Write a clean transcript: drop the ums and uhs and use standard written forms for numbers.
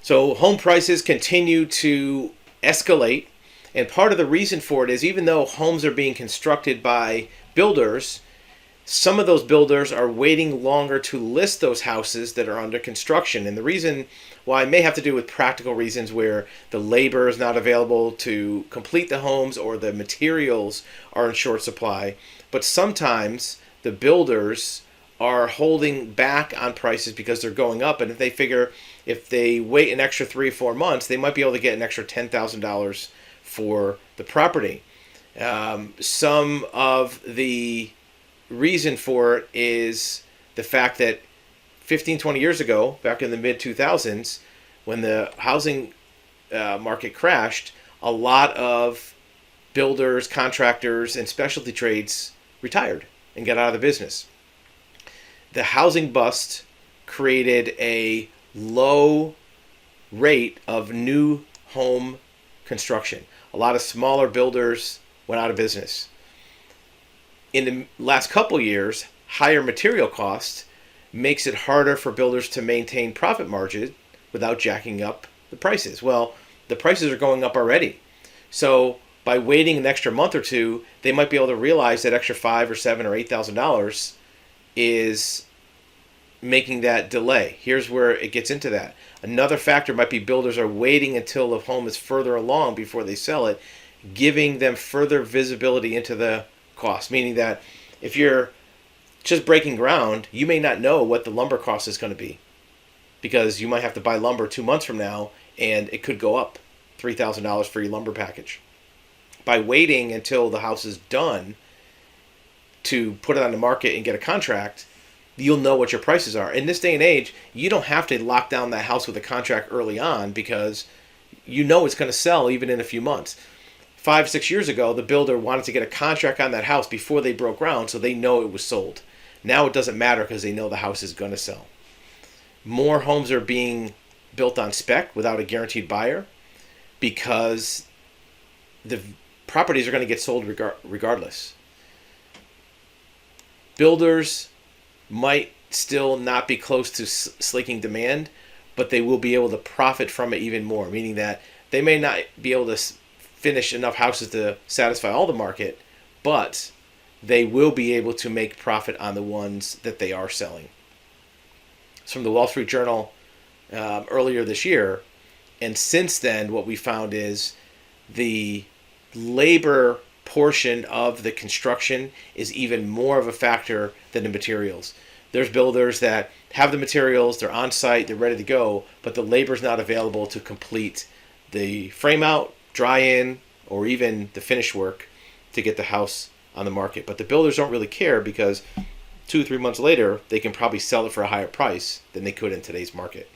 So home prices continue to escalate, and part of the reason for it is even though homes are being constructed by builders, some of those builders are waiting longer to list those houses that are under construction. And the reason why may have to do with practical reasons where the labor is not available to complete the homes or the materials are in short supply. But sometimes the builders are holding back on prices because they're going up. And if they figure if they wait an extra 3 or 4 months, they might be able to get an extra $10,000 for the property. Some of the reason for it is the fact that 15, 20 years ago, back in the mid-2000s, when the housing market crashed, a lot of builders, contractors, and specialty trades retired and got out of the business. The housing bust created a low rate of new home construction. A lot of smaller builders went out of business. In the last couple years, higher material costs makes it harder for builders to maintain profit margin without jacking up the prices. Well, the prices are going up already. So by waiting an extra month or two, they might be able to realize that extra $5,000 or $7,000 or $8,000 is making that delay. Here's where it gets into that. Another factor might be builders are waiting until the home is further along before they sell it, giving them further visibility into the cost, meaning that if you're just breaking ground, you may not know what the lumber cost is going to be because you might have to buy lumber 2 months from now and it could go up $3,000 for your lumber package. By waiting until the house is done to put it on the market and get a contract, you'll know what your prices are. In this day and age, you don't have to lock down that house with a contract early on because you know it's going to sell even in a few months. 5, 6 years ago, the builder wanted to get a contract on that house before they broke ground so they know it was sold. Now it doesn't matter because they know the house is going to sell. More homes are being built on spec without a guaranteed buyer because the properties are going to get sold regardless. Builders might still not be close to slaking demand, but they will be able to profit from it even more, meaning that they may not be able to finish enough houses to satisfy all the market, but they will be able to make profit on the ones that they are selling. It's from the Wall Street Journal earlier this year, and since then what we found is the labor portion of the construction is even more of a factor than the materials. There's builders that have the materials, they're on site, they're ready to go, but the labor is not available to complete the frame out, dry in, or even the finish work to get the house on the market. But the builders don't really care because 2 or 3 months later, they can probably sell it for a higher price than they could in today's market.